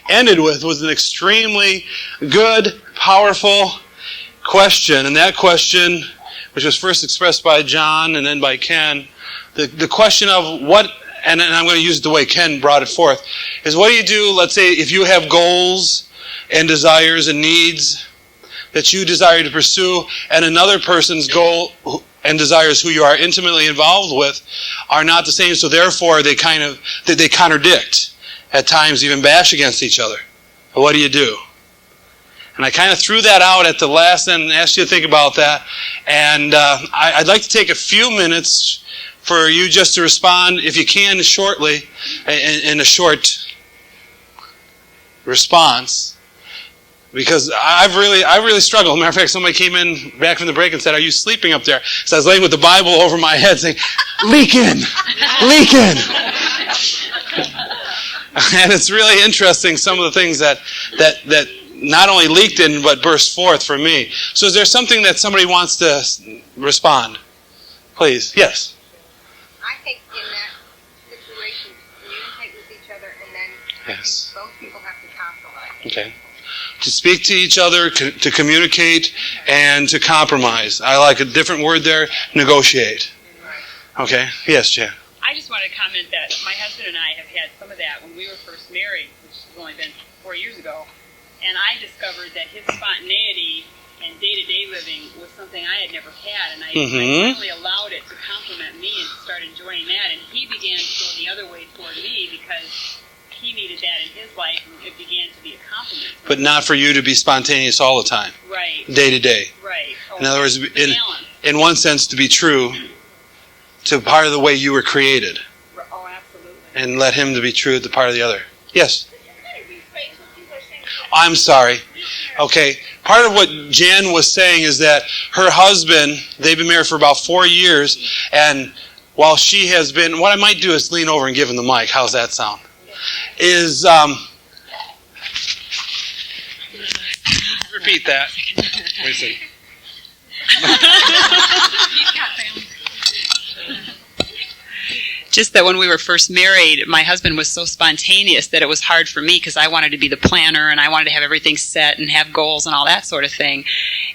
ended with was an extremely good, powerful question. And that question, which was first expressed by John and then by Ken, the question of what, and I'm going to use it the way Ken brought it forth, is what do you do, let's say, if you have goals and desires and needs that you desire to pursue, and another person's goal and desires who you are intimately involved with are not the same, so therefore they contradict, at times even bash against each other. But what do you do? And I kind of threw that out at the last end and asked you to think about that. And I'd like to take a few minutes for you just to respond, if you can, shortly, in a short response. Because I really struggled. Matter of fact, somebody came in back from the break and said, "Are you sleeping up there?" So I was laying with the Bible over my head saying, "Leak in! Leak in!" And it's really interesting, some of the things that not only leaked in, but burst forth for me. So is there something that somebody wants to respond? Please. Yes. I think in that situation, communicate with each other, and then I think both people have to compromise. Okay. To speak to each other, to communicate, and to compromise. I like a different word there, negotiate. Okay? Yes, Jan. I just wanted to comment that my husband and I have had some of that when we were first married, which has only been 4 years ago, and I discovered that his spontaneity and day-to-day living was something I had never had, and I finally allowed it to complement me and to start enjoying that, and he began to go the other way toward me because he needed that in his life, and it began to be a compliment. But not for you to be spontaneous all the time. Right. Day to day. Right. In other words, in one sense, to be true to part of the way you were created. Oh, absolutely. And let him to be true to part of the other. Yes? I'm sorry. Okay. Part of what Jan was saying is that her husband, they've been married for about 4 years, and while she has been, what I might do is lean over and give him the mic. How's that sound? Is, repeat that. Wait a second. Just that when we were first married, my husband was so spontaneous that it was hard for me because I wanted to be the planner and I wanted to have everything set and have goals and all that sort of thing.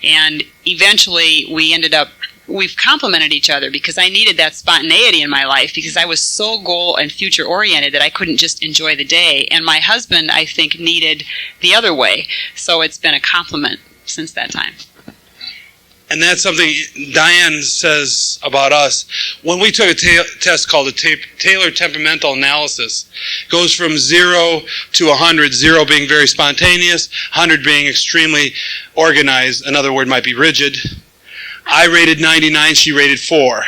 And eventually we've complemented each other because I needed that spontaneity in my life because I was so goal and future oriented that I couldn't just enjoy the day. And my husband, I think, needed the other way. So it's been a compliment since that time. And that's something Diane says about us. When we took a test called the Taylor Temperamental Analysis, it goes from 0 to 100, 0 being very spontaneous, 100 being extremely organized. Another word might be rigid. I rated 99, she rated 4.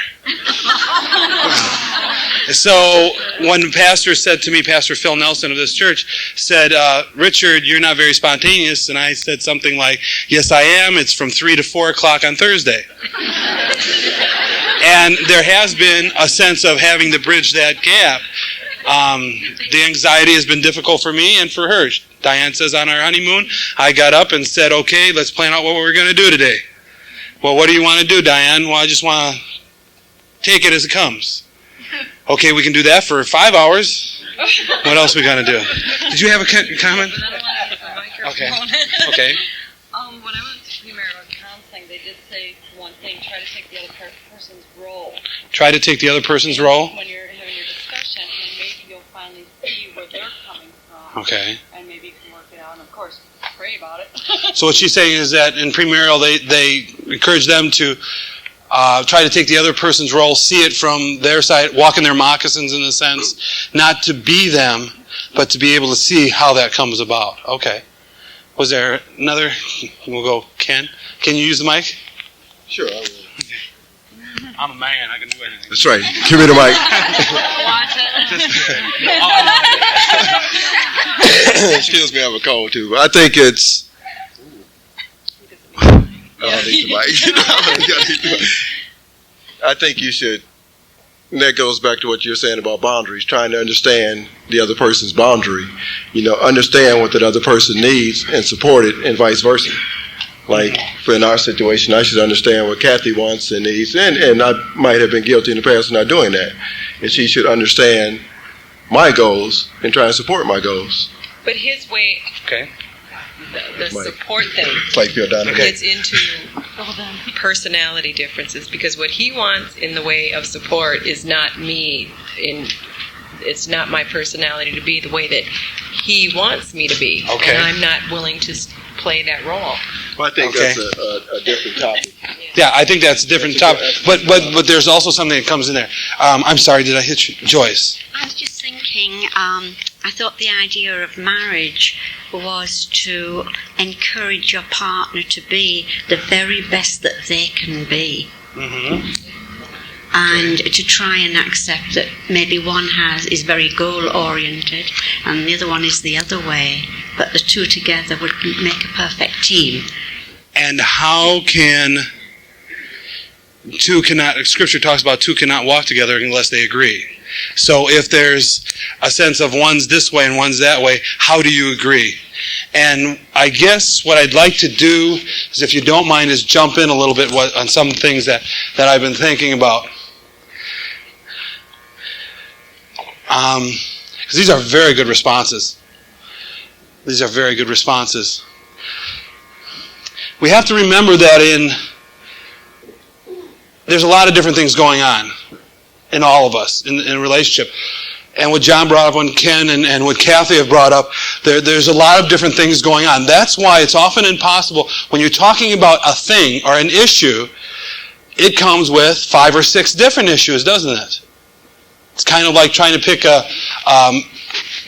So when the pastor said to me, Pastor Phil Nelson of this church, said, "Richard, you're not very spontaneous," and I said something like, "Yes, I am. It's from 3 to 4 o'clock on Thursday." And there has been a sense of having to bridge that gap. The anxiety has been difficult for me and for her. Diane says on our honeymoon, I got up and said, "Okay, let's plan out what we're going to do today." "Well, what do you want to do, Diane?" "Well, I just want to take it as it comes." "Okay, we can do that for 5 hours. What else are we going to do?" Did you have a comment? Okay. Okay. When I went to premarital counseling, they did say one thing: try to take the other person's role. Try to take the other person's role? When you're having your discussion, and maybe you'll finally see where they're coming from. Okay. And maybe you can work it out, and of course, pray about it. So what she's saying is that in premarital, they encourage them to try to take the other person's role, see it from their side, walk in their moccasins in a sense, not to be them, but to be able to see how that comes about. Okay. Was there another? We'll go, Ken. Can you use the mic? Sure, I will. Okay. I'm a man. I can do anything. That's right. Give me the mic. Watch it. Excuse me, I have a cold too. But I think it's... I don't need the mic. I think you should, and that goes back to what you're saying about boundaries, trying to understand the other person's boundary, understand what that other person needs and support it, and vice versa. Like, for in our situation, I should understand what Kathy wants and needs, and I might have been guilty in the past of not doing that. And she should understand my goals and try and support my goals. But his way, Okay. the support thing, Play Bill Donovan. Okay. gets into personality differences, because what he wants in the way of support is not me. It's not my personality to be the way that he wants me to be, Okay. and I'm not willing to play that role. Well, I think Okay. that's a different topic. Yeah, I think that's a different topic. But there's also something that comes in there. I'm sorry, did I hit you? Joyce? I was just thinking, I thought the idea of marriage was to encourage your partner to be the very best that they can be. Mm-hmm. And to try and accept that maybe one is very goal-oriented and the other one is the other way, but the two together would make a perfect team. And how can Scripture talks about two cannot walk together unless they agree. So if there's a sense of one's this way and one's that way, how do you agree? And I guess what I'd like to do is, if you don't mind, is jump in a little bit on some things that I've been thinking about. Because these are very good responses. These are very good responses. We have to remember that there's a lot of different things going on in all of us in a relationship. And what John brought up, and Ken and what Kathy have brought up, there's a lot of different things going on. That's why it's often impossible, when you're talking about a thing or an issue, it comes with 5 or 6 different issues, doesn't it? It's kind of like trying to pick a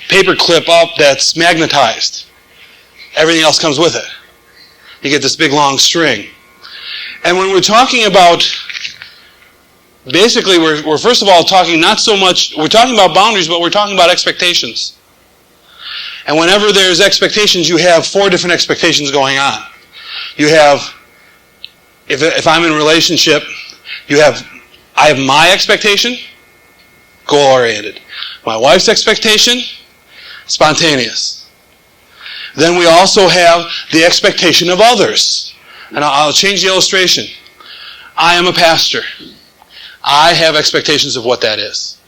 paper clip up that's magnetized. Everything else comes with it. You get this big long string. And when we're talking about, basically we're first of all talking not so much, we're talking about boundaries, but we're talking about expectations. And whenever there's expectations, you have 4 different expectations going on. You have, if I'm in a relationship, I have my expectation, goal-oriented. My wife's expectation, spontaneous. Then we also have the expectation of others. And I'll change the illustration. I am a pastor. I have expectations of what that is.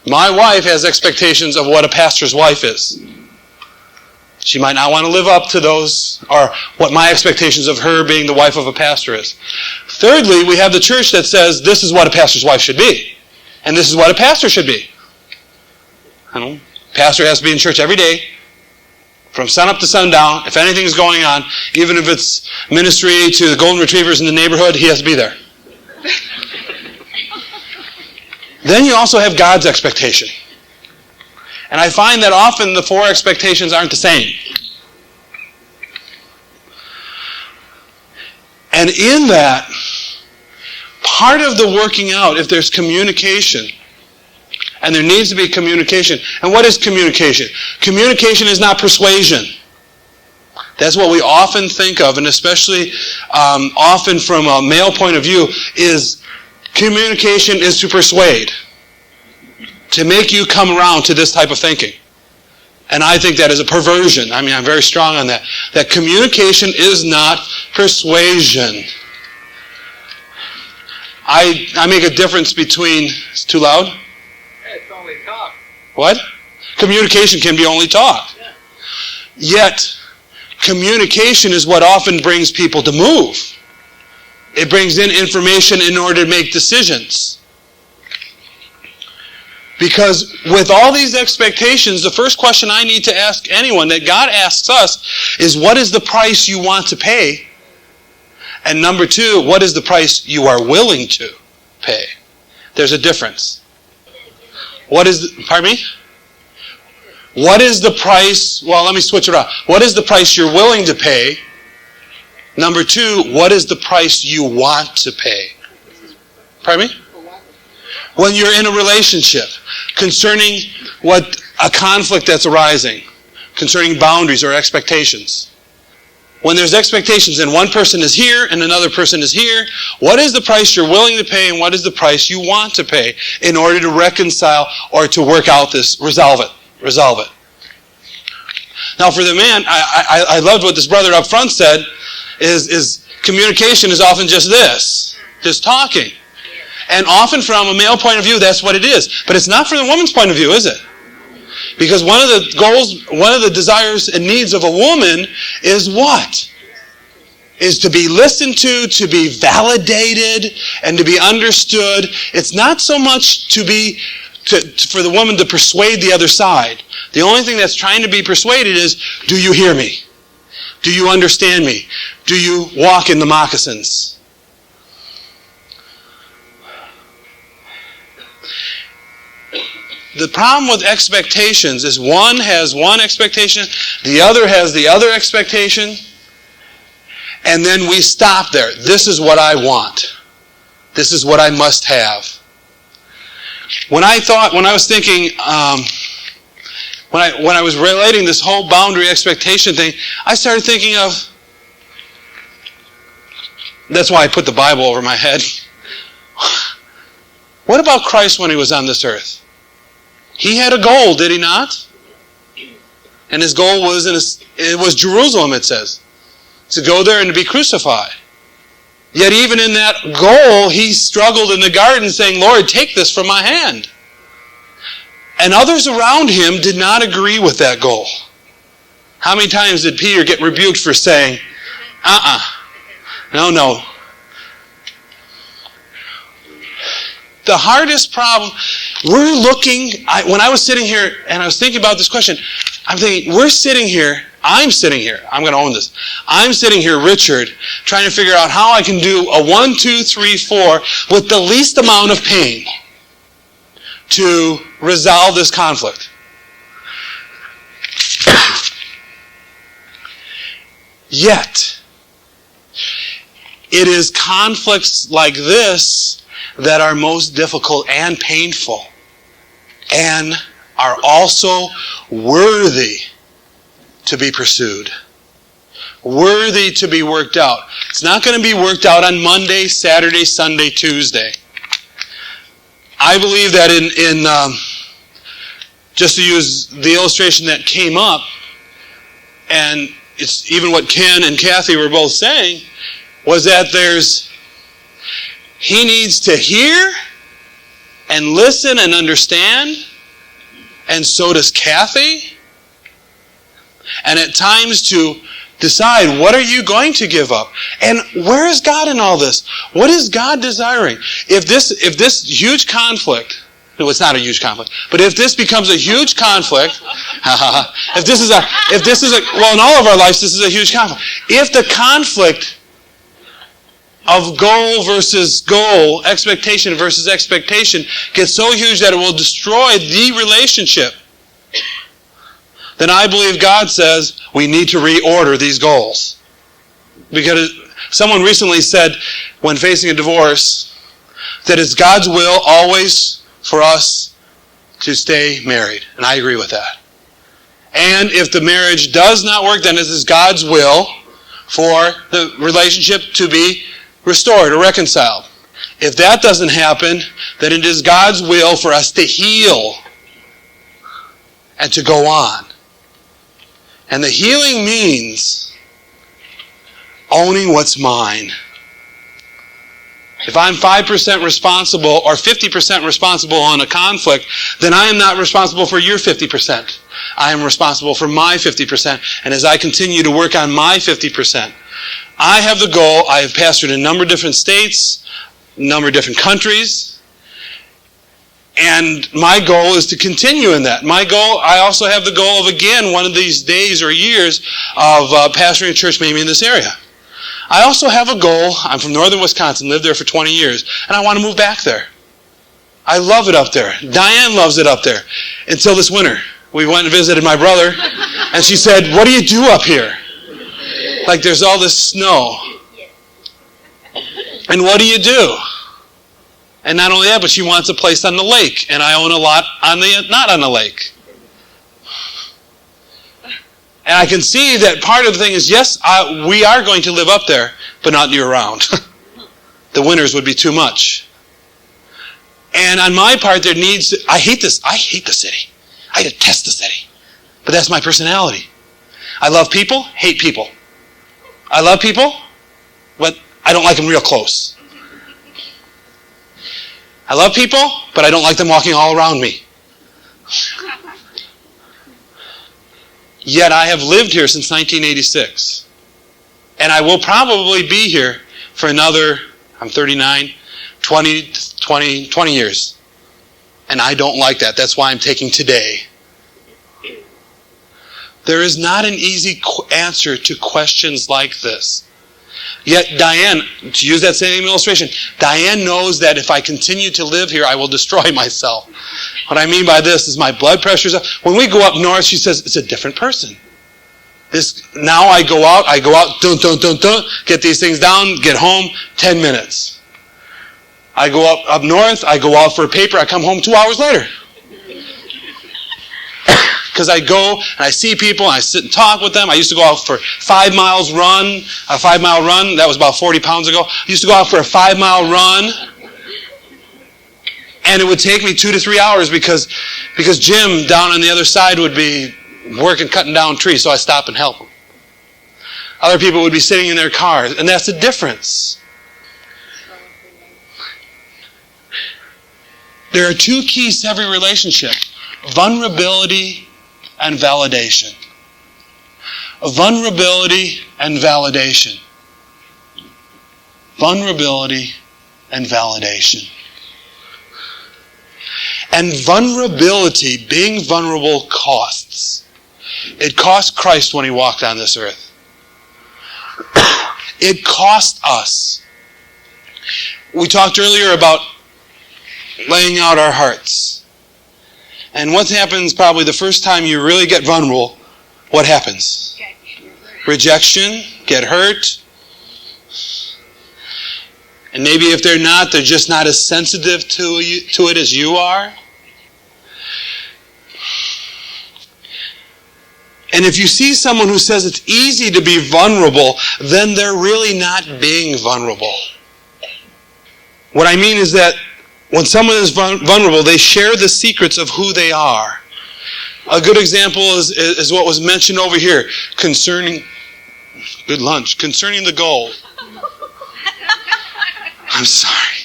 My wife has expectations of what a pastor's wife is. She might not want to live up to those, or what my expectations of her being the wife of a pastor is. Thirdly, we have the church that says this is what a pastor's wife should be. And this is what a pastor should be. Pastor has to be in church every day, from sunup to sundown. If anything's going on, even if it's ministry to the golden retrievers in the neighborhood, he has to be there. Then you also have God's expectation. And I find that often the 4 expectations aren't the same. And in that, part of the working out, if there's communication, and there needs to be communication. And what is communication? Communication is not persuasion. That's what we often think of, and especially often from a male point of view, is communication is to persuade, to make you come around to this type of thinking. And I think that is a perversion. I'm very strong on that. That communication is not persuasion. I make a difference between... It's too loud? It's only talk. What? Communication can be only talk. Yeah. Yet, communication is what often brings people to move. It brings in information in order to make decisions. Because with all these expectations, the first question I need to ask anyone, that God asks us, is what is the price you want to pay? And number 2, what is the price you are willing to pay? There's a difference. Pardon me? What is the price? Well, let me switch it around. What is the price you're willing to pay? Number 2, what is the price you want to pay? Pardon me? When you're in a relationship, concerning a conflict that's arising, concerning boundaries or expectations. When there's expectations and one person is here and another person is here, what is the price you're willing to pay and what is the price you want to pay in order to reconcile or to work out this, resolve it. Now for the man, I loved what this brother up front said, is communication is often just this, just talking. And often from a male point of view, that's what it is. But it's not from the woman's point of view, is it? Because one of the goals, one of the desires and needs of a woman is what? Is to be listened to be validated, and to be understood. It's not so much for the woman to persuade the other side. The only thing that's trying to be persuaded is, do you hear me? Do you understand me? Do you walk in the moccasins? The problem with expectations is one has one expectation, the other has the other expectation, and then we stop there. This is what I want. This is what I must have. When I was thinking, when I was relating this whole boundary expectation thing, I started thinking of, that's why I put the Bible over my head. What about Christ when he was on this earth? He had a goal, did he not? And his goal was it was Jerusalem, it says, to go there and to be crucified. Yet even in that goal, he struggled in the garden saying, Lord, take this from my hand. And others around him did not agree with that goal. How many times did Peter get rebuked for saying, no. The hardest problem, when I was sitting here and I was thinking about this question, I'm thinking, I'm sitting here, I'm going to own this. I'm sitting here, Richard, trying to figure out how I can do a 1, 2, 3, 4 with the least amount of pain to resolve this conflict. Yet, it is conflicts like this that are most difficult and painful, and are also worthy to be pursued, worthy to be worked out. It's not going to be worked out on Monday, Saturday, Sunday, Tuesday. I believe that in just to use the illustration that came up, and it's even what Ken and Kathy were both saying, was that he needs to hear and listen and understand, and so does Kathy. And at times to decide, what are you going to give up? And where is God in all this? What is God desiring? If this huge conflict, no, it's not a huge conflict, but if this becomes a huge conflict, if this is well, in all of our lives, this is a huge conflict. If the conflict of goal versus goal, expectation versus expectation, gets so huge that it will destroy the relationship, then I believe God says we need to reorder these goals. Because someone recently said, when facing a divorce, that it's God's will always for us to stay married. And I agree with that. And if the marriage does not work, then it is God's will for the relationship to be restored or reconciled. If that doesn't happen, then it is God's will for us to heal and to go on. And the healing means owning what's mine. If I'm 5% responsible or 50% responsible on a conflict, then I am not responsible for your 50%. I am responsible for my 50%. And as I continue to work on my 50%, I have the goal. I have pastored in a number of different states, a number of different countries, and my goal is to continue in that. I also have the goal of, again, one of these days or years of pastoring a church maybe in this area. I also have a goal. I'm from northern Wisconsin, lived there for 20 years, and I want to move back there. I love it up there. Diane loves it up there. Until this winter, we went and visited my brother, and she said, "What do you do up here? Like there's all this snow. And what do you do?" And not only that, but she wants a place on the lake, and I own a lot not on the lake. And I can see that part of the thing is, yes, we are going to live up there, but not year-round. The winters would be too much. And on my part, I hate the city. I detest the city. But that's my personality. I love people, hate people. I love people, but I don't like them real close. I love people, but I don't like them walking all around me. Yet I have lived here since 1986. And I will probably be here for another, I'm 39, 20 years. And I don't like that. That's why I'm taking today. There is not an easy answer to questions like this. Yet Diane, to use that same illustration, Diane knows that if I continue to live here, I will destroy myself. What I mean by this is my blood pressure's up. When we go up north, she says, it's a different person. Now I go out, dun, dun, dun, dun, get these things down, get home, 10 minutes. I go up north, I go out for a paper, I come home 2 hours later. Because I go and I see people and I sit and talk with them. I used to go out for a 5 mile run. That was about 40 pounds ago. I used to go out for a 5 mile run. And it would take me 2 to 3 hours because Jim down on the other side would be working, cutting down trees, so I stop and help him. Other people would be sitting in their cars, and that's the difference. There are two keys to every relationship: vulnerability and validation. Vulnerability and validation. Vulnerability and validation. And vulnerability, being vulnerable, costs. It cost Christ when he walked on this earth. It cost us. We talked earlier about laying out our hearts. And what happens probably the first time you really get vulnerable, what happens? Rejection, get hurt. And maybe if they're not, they're just not as sensitive to it as you are. And if you see someone who says it's easy to be vulnerable, then they're really not being vulnerable. What I mean is that when someone is vulnerable, they share the secrets of who they are. A good example is what was mentioned over here concerning the goal. I'm sorry.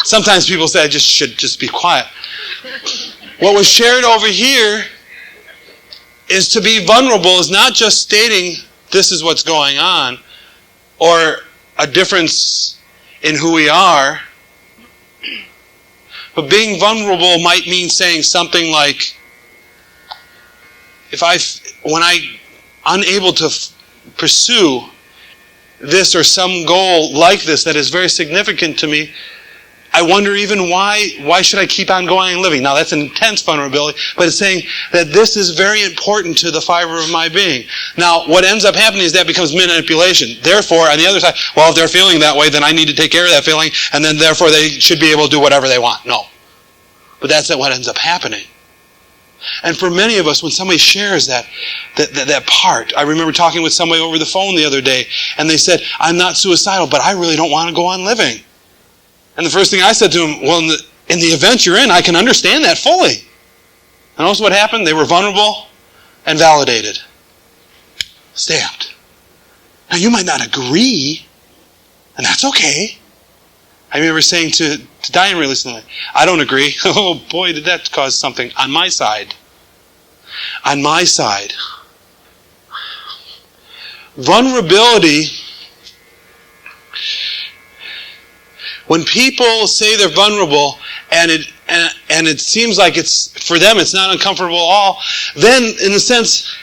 Sometimes people say I should just be quiet. What was shared over here is to be vulnerable is not just stating this is what's going on or a difference in who we are. But being vulnerable might mean saying something like, when I'm unable to pursue this or some goal like this that is very significant to me, I wonder even why should I keep on going and living? Now that's an intense vulnerability, but it's saying that this is very important to the fiber of my being. Now what ends up happening is that becomes manipulation. Therefore, on the other side, well, if they're feeling that way, then I need to take care of that feeling, and then therefore they should be able to do whatever they want. No. But that's not what ends up happening. And for many of us, when somebody shares that part, I remember talking with somebody over the phone the other day, and they said, I'm not suicidal, but I really don't want to go on living. And the first thing I said to him, well, in the event you're in, I can understand that fully. And also what happened? They were vulnerable and validated. Stamped. Now you might not agree, and that's okay. I remember saying to Diane recently, I don't agree. Oh boy, did that cause something on my side. On my side. Vulnerability. When people say they're vulnerable and it seems like for them it's not uncomfortable at all, then in a sense,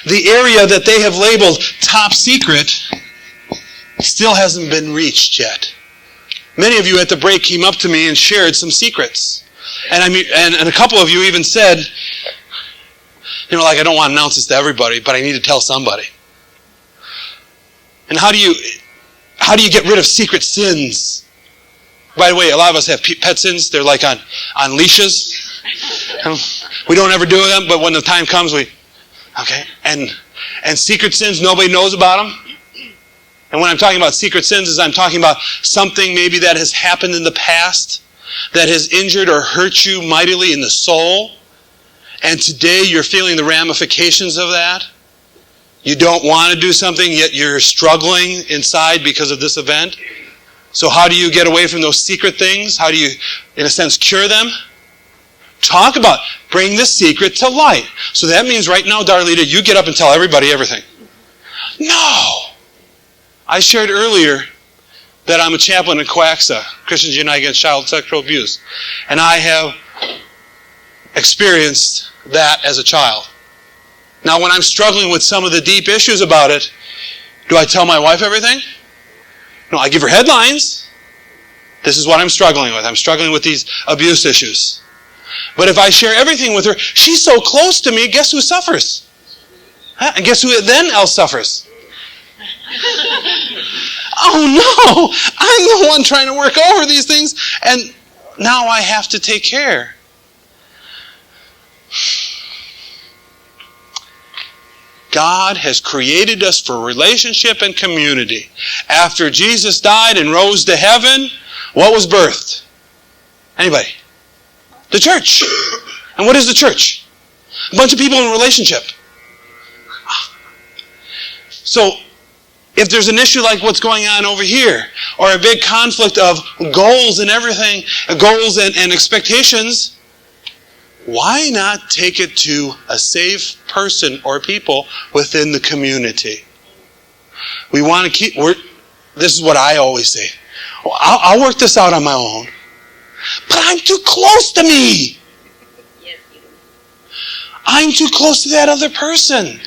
the area that they have labeled top secret still hasn't been reached yet. Many of you at the break came up to me and shared some secrets. And and a couple of you even said, I don't want to announce this to everybody, but I need to tell somebody. And how do you get rid of secret sins? By the way, a lot of us have pet sins. They're like on leashes. We don't ever do them, but when the time comes, okay. And secret sins, nobody knows about them. And when I'm talking about secret sins, I'm talking about something maybe that has happened in the past that has injured or hurt you mightily in the soul. And today you're feeling the ramifications of that. You don't want to do something, yet you're struggling inside because of this event. So how do you get away from those secret things? How do you, in a sense, cure them? Talk about, bring the secret to light. So that means right now, Darlita, you get up and tell everybody everything. No! I shared earlier that I'm a chaplain in Coaxa, Christians Unite Against Child Sexual Abuse. And I have experienced that as a child. Now, when I'm struggling with some of the deep issues about it, do I tell my wife everything? No, I give her headlines. This is what I'm struggling with. I'm struggling with these abuse issues. But if I share everything with her, she's so close to me, guess who suffers? Huh? And guess who then else suffers? Oh no! I'm the one trying to work over these things, and now I have to take care. God has created us for relationship and community. After Jesus died and rose to heaven, what was birthed? Anybody? The church. And what is the church? A bunch of people in relationship. So, if there's an issue like what's going on over here, or a big conflict of goals and everything, goals and expectations, why not take it to a safe person or people within the community? We want to keep, this is what I always say. I'll work this out on my own. But I'm too close to me. I'm too close to that other person.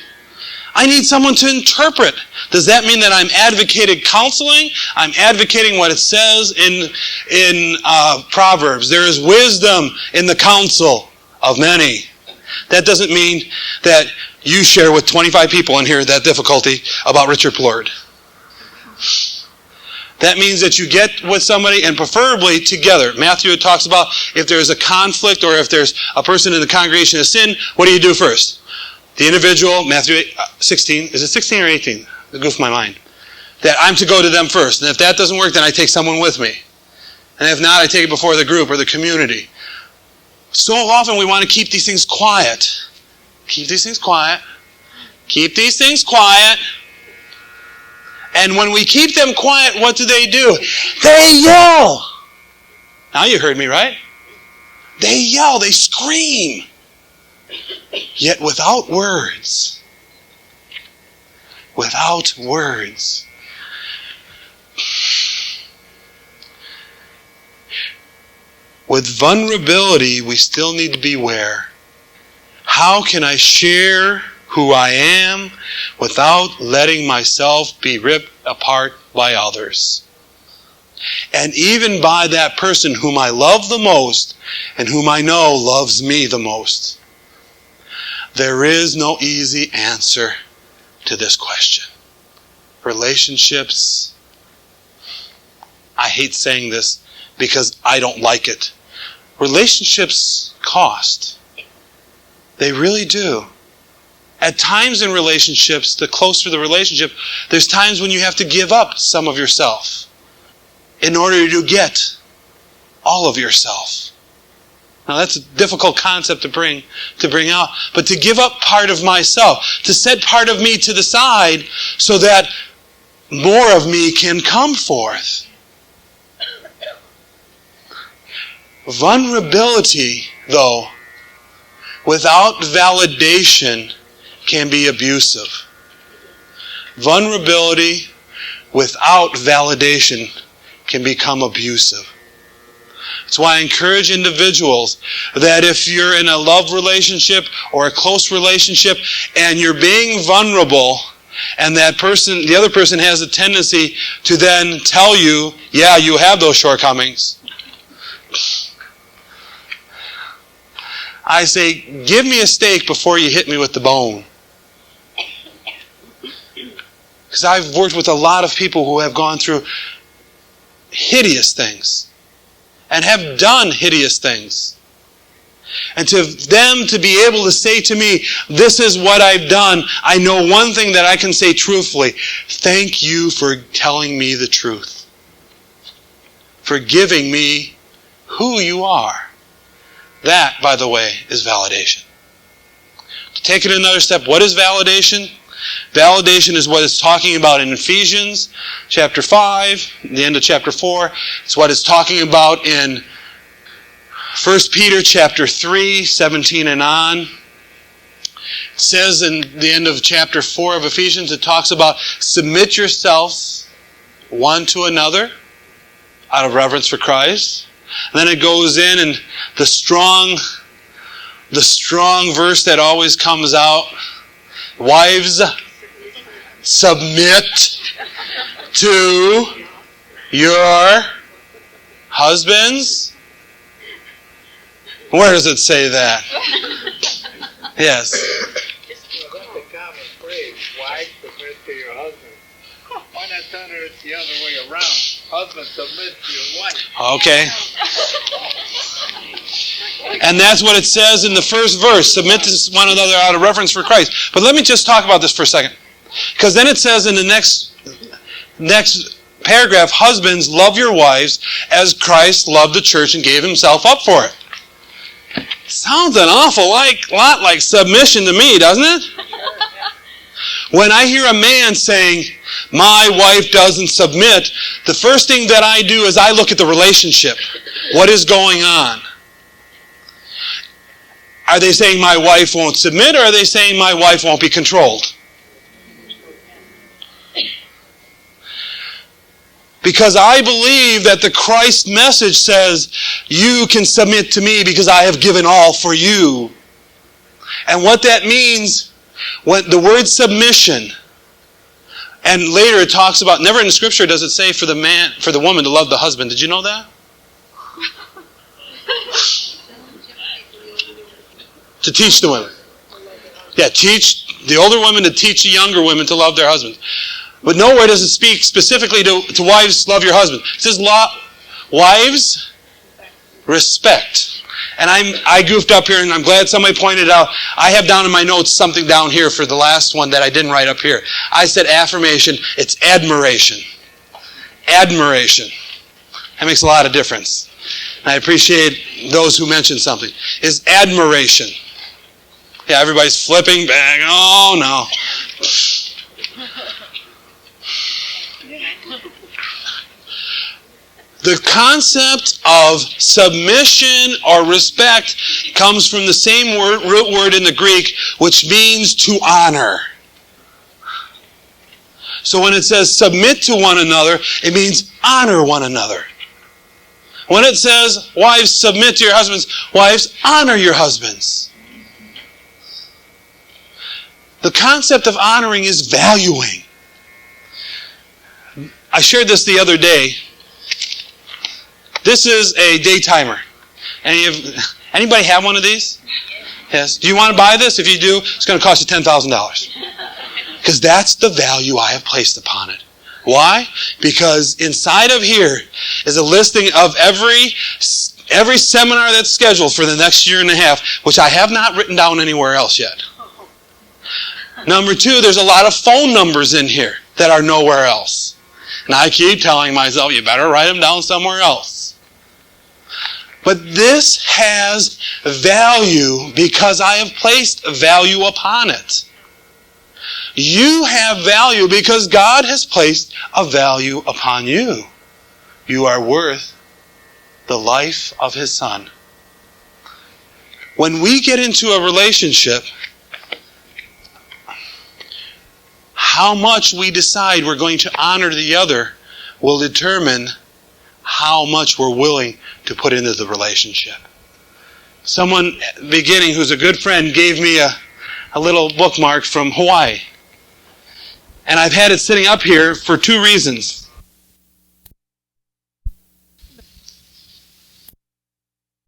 I need someone to interpret. Does that mean that I'm advocating counseling? I'm advocating what it says in Proverbs. There is wisdom in the counsel of many. That doesn't mean that you share with 25 people in here that difficulty about Richard Plord. That means that you get with somebody and preferably together. Matthew talks about if there's a conflict or if there's a person in the congregation has sinned, what do you do first? The individual, Matthew 16, is it 16 or 18? It goes my mind. That I'm to go to them first. And if that doesn't work, then I take someone with me. And if not, I take it before the group or the community. So often we want to keep these things quiet. Keep these things quiet. Keep these things quiet. And when we keep them quiet, what do? They yell. Now you heard me, right? They yell, they scream. Yet without words. Without words. With vulnerability, we still need to beware. How can I share who I am without letting myself be ripped apart by others? And even by that person whom I love the most and whom I know loves me the most. There is no easy answer to this question. Relationships, I hate saying this because I don't like it. Relationships cost. They really do. At times in relationships, the closer the relationship, there's times when you have to give up some of yourself in order to get all of yourself. Now that's a difficult concept to bring out, but to give up part of myself, to set part of me to the side so that more of me can come forth. Vulnerability, though, without validation can be abusive. Vulnerability without validation can become abusive. That's why I encourage individuals that if you're in a love relationship or a close relationship and you're being vulnerable and that person, the other person has a tendency to then tell you, yeah, you have those shortcomings. I say, give me a steak before you hit me with the bone. Because I've worked with a lot of people who have gone through hideous things and have done hideous things. And to them to be able to say to me, this is what I've done, I know one thing that I can say truthfully. Thank you for telling me the truth. For giving me who you are. That, by the way, is validation. To take it another step, what is validation? Validation is what it's talking about in Ephesians chapter 5, the end of chapter 4. It's what it's talking about in 1 Peter chapter 3, 17 and on. It says in the end of chapter 4 of Ephesians, it talks about submit yourselves one to another out of reverence for Christ. And then it goes in and the strong verse that always comes out, wives, submit to your husbands. Where does it say that? Yes. Well, that's a common phrase. Wives, submit to your husband. Why not turn it the other way around? Husband, submit to your wife. Okay. And that's what it says in the first verse. Submit to one another out of reverence for Christ. But let me just talk about this for a second. Because then it says in the next paragraph, husbands, love your wives as Christ loved the church and gave himself up for it. Sounds an awful lot like submission to me, doesn't it? When I hear a man saying, my wife doesn't submit, the first thing that I do is I look at the relationship. What is going on? Are they saying my wife won't submit, or are they saying my wife won't be controlled? Because I believe that the Christ message says, you can submit to me because I have given all for you. And what that means, when the word submission, and later it talks about, never in the scripture does it say for the woman to love the husband. Did you know that? To teach the women. Yeah, teach the older women to teach the younger women to love their husbands. But nowhere does it speak specifically to wives, love your husband. It says, wives, respect. And I goofed up here, and I'm glad somebody pointed out. I have down in my notes something down here for the last one that I didn't write up here. I said affirmation. It's admiration. Admiration. That makes a lot of difference. And I appreciate those who mentioned something. Is admiration. Yeah, everybody's flipping back. Oh, no. The concept of submission or respect comes from the same root word in the Greek, which means to honor. So when it says submit to one another, it means honor one another. When it says, wives, submit to your husbands, wives, honor your husbands. The concept of honoring is valuing. I shared this the other day. This is a day timer. Anybody have one of these? Yes. Do you want to buy this? If you do, it's going to cost you $10,000. Because that's the value I have placed upon it. Why? Because inside of here is a listing of every seminar that's scheduled for the next year and a half, which I have not written down anywhere else yet. Number two, there's a lot of phone numbers in here that are nowhere else. And I keep telling myself, you better write them down somewhere else. But this has value because I have placed value upon it. You have value because God has placed a value upon you. You are worth the life of His Son. When we get into a relationship, how much we decide we're going to honor the other will determine how much we're willing to put into the relationship. Someone beginning who's a good friend gave me a little bookmark from Hawaii. And I've had it sitting up here for two reasons.